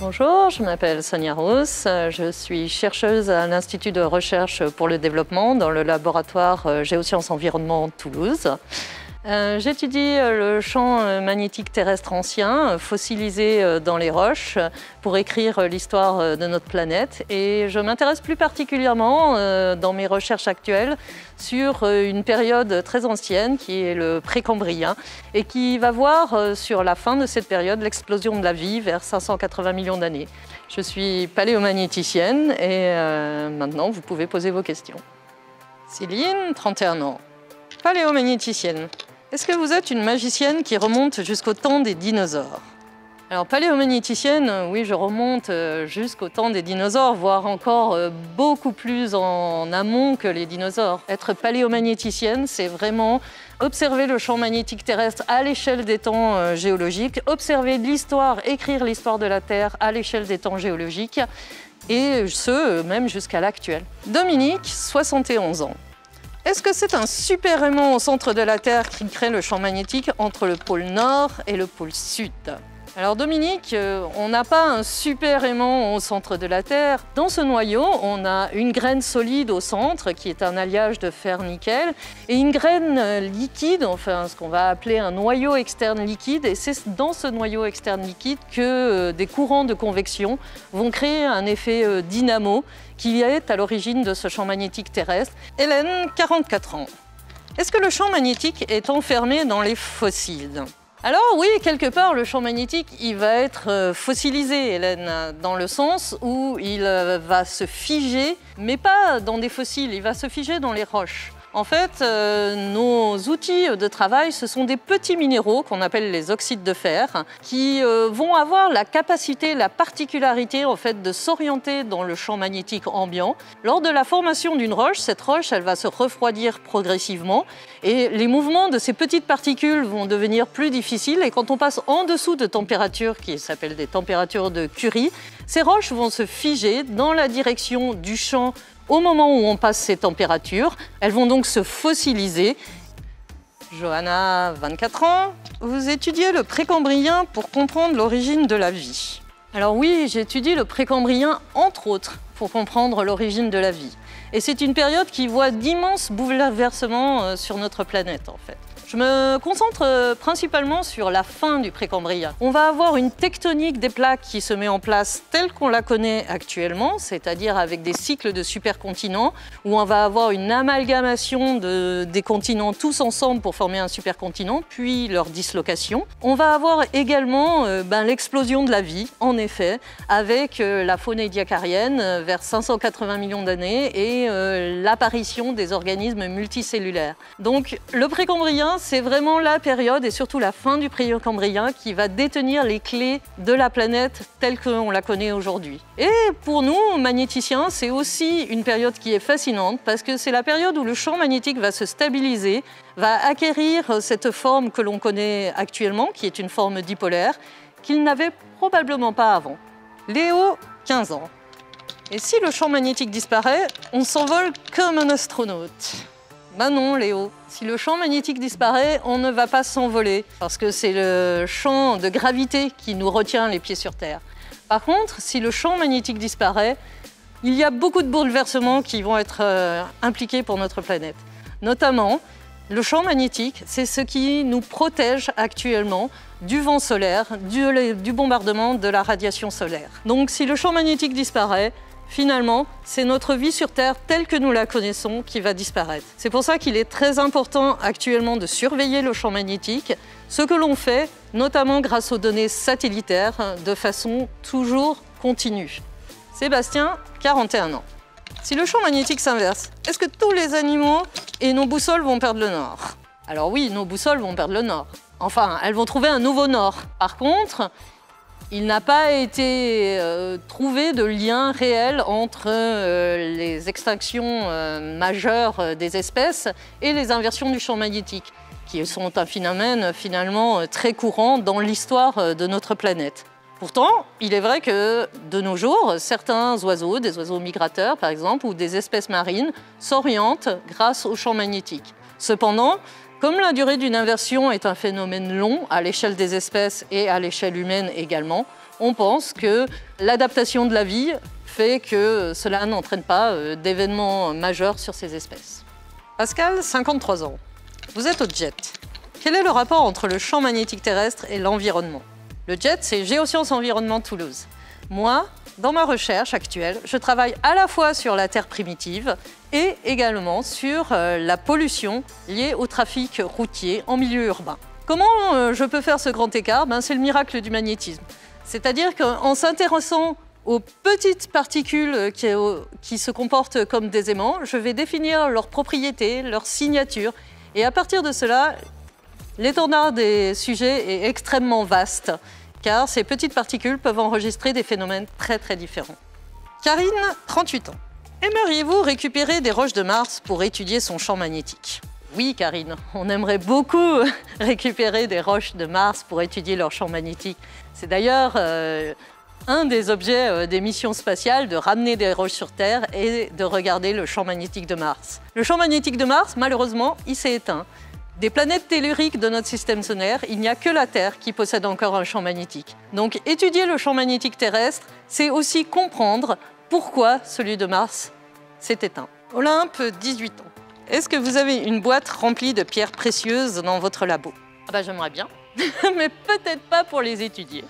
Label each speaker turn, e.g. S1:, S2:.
S1: Bonjour, je m'appelle Sonia Rousse, je suis chercheuse à l'Institut de recherche pour le développement dans le laboratoire Géosciences Environnement Toulouse. J'étudie le champ magnétique terrestre ancien, fossilisé dans les roches, pour écrire l'histoire de notre planète. Et je m'intéresse plus particulièrement, dans mes recherches actuelles, sur une période très ancienne, qui est le précambrien, et qui va voir sur la fin de cette période l'explosion de la vie vers 580 millions d'années. Je suis paléomagnéticienne et maintenant vous pouvez poser vos questions. Céline, 31 ans, paléomagnéticienne. Est-ce que vous êtes une magicienne qui remonte jusqu'au temps des dinosaures? Alors, paléomagnéticienne, oui, je remonte jusqu'au temps des dinosaures, voire encore beaucoup plus en amont que les dinosaures. Être paléomagnéticienne, c'est vraiment observer le champ magnétique terrestre à l'échelle des temps géologiques, observer l'histoire, écrire l'histoire de la Terre à l'échelle des temps géologiques, et ce, même jusqu'à l'actuel. Dominique, 71 ans. Est-ce que c'est un super aimant au centre de la Terre qui crée le champ magnétique entre le pôle Nord et le pôle Sud? Alors Dominique, on n'a pas un super aimant au centre de la Terre. Dans ce noyau, on a une graine solide au centre, qui est un alliage de fer-nickel, et une graine liquide, enfin ce qu'on va appeler un noyau externe liquide. Et c'est dans ce noyau externe liquide que des courants de convection vont créer un effet dynamo, qui est à l'origine de ce champ magnétique terrestre. Hélène, 44 ans. Est-ce que le champ magnétique est enfermé dans les fossiles? Alors oui, quelque part, le champ magnétique, il va être fossilisé, Hélène, dans le sens où il va se figer, mais pas dans des fossiles, il va se figer dans les roches. En fait, nos outils de travail, ce sont des petits minéraux qu'on appelle les oxydes de fer, qui vont avoir la capacité, la particularité en fait, de s'orienter dans le champ magnétique ambiant. Lors de la formation d'une roche, cette roche, elle va se refroidir progressivement et les mouvements de ces petites particules vont devenir plus difficiles. Et quand on passe en dessous de températures qui s'appellent des températures de Curie, ces roches vont se figer dans la direction du champ. Au moment où on passe ces températures, elles vont donc se fossiliser. Johanna, 24 ans, vous étudiez le précambrien pour comprendre l'origine de la vie. Alors oui, j'étudie le précambrien entre autres pour comprendre l'origine de la vie. Et c'est une période qui voit d'immenses bouleversements sur notre planète en fait. Je me concentre principalement sur la fin du précambrien. On va avoir une tectonique des plaques qui se met en place telle qu'on la connaît actuellement, c'est-à-dire avec des cycles de supercontinents, où on va avoir une amalgamation des continents tous ensemble pour former un supercontinent, puis leur dislocation. On va avoir également l'explosion de la vie, en effet, avec la faune édiacarienne vers 580 millions d'années et l'apparition des organismes multicellulaires. Donc le précambrien, c'est vraiment la période et surtout la fin du précambrien qui va détenir les clés de la planète telle qu'on la connaît aujourd'hui. Et pour nous, magnéticiens, c'est aussi une période qui est fascinante parce que c'est la période où le champ magnétique va se stabiliser, va acquérir cette forme que l'on connaît actuellement, qui est une forme dipolaire, qu'il n'avait probablement pas avant. Léo, 15 ans. Et si le champ magnétique disparaît, on s'envole comme un astronaute. Ben non, Léo. Si le champ magnétique disparaît, on ne va pas s'envoler, parce que c'est le champ de gravité qui nous retient les pieds sur Terre. Par contre, si le champ magnétique disparaît, il y a beaucoup de bouleversements qui vont être impliqués pour notre planète. Notamment, le champ magnétique, c'est ce qui nous protège actuellement du vent solaire, du bombardement de la radiation solaire. Donc si le champ magnétique disparaît, finalement, c'est notre vie sur Terre telle que nous la connaissons qui va disparaître. C'est pour ça qu'il est très important actuellement de surveiller le champ magnétique, ce que l'on fait notamment grâce aux données satellitaires de façon toujours continue. Sébastien, 41 ans. Si le champ magnétique s'inverse, est-ce que tous les animaux et nos boussoles vont perdre le nord? Alors oui, nos boussoles vont perdre le nord. Enfin, elles vont trouver un nouveau nord. Par contre, il n'a pas été trouvé de lien réel entre les extinctions majeures des espèces et les inversions du champ magnétique, qui sont un phénomène finalement très courant dans l'histoire de notre planète. Pourtant, il est vrai que de nos jours, certains oiseaux, des oiseaux migrateurs par exemple, ou des espèces marines, s'orientent grâce au champ magnétique. Cependant, comme la durée d'une inversion est un phénomène long à l'échelle des espèces et à l'échelle humaine également, on pense que l'adaptation de la vie fait que cela n'entraîne pas d'événements majeurs sur ces espèces. Pascal, 53 ans. Vous êtes au JET. Quel est le rapport entre le champ magnétique terrestre et l'environnement? Le JET, c'est Géosciences Environnement Toulouse. Moi, dans ma recherche actuelle, je travaille à la fois sur la Terre primitive et également sur la pollution liée au trafic routier en milieu urbain. Comment je peux faire ce grand écart? C'est le miracle du magnétisme. C'est-à-dire qu'en s'intéressant aux petites particules qui se comportent comme des aimants, je vais définir leurs propriétés, leurs signatures. Et à partir de cela, l'étendard des sujets est extrêmement vaste, car ces petites particules peuvent enregistrer des phénomènes très différents. Karine, 38 ans. Aimeriez-vous récupérer des roches de Mars pour étudier son champ magnétique? Oui, Karine, on aimerait beaucoup récupérer des roches de Mars pour étudier leur champ magnétique. C'est d'ailleurs un des objets des missions spatiales, de ramener des roches sur Terre et de regarder le champ magnétique de Mars. Le champ magnétique de Mars, malheureusement, il s'est éteint. Des planètes telluriques de notre système solaire, il n'y a que la Terre qui possède encore un champ magnétique. Donc étudier le champ magnétique terrestre, c'est aussi comprendre pourquoi celui de Mars s'est éteint. Olympe, 18 ans. Est-ce que vous avez une boîte remplie de pierres précieuses dans votre labo? J'aimerais bien, mais peut-être pas pour les étudier.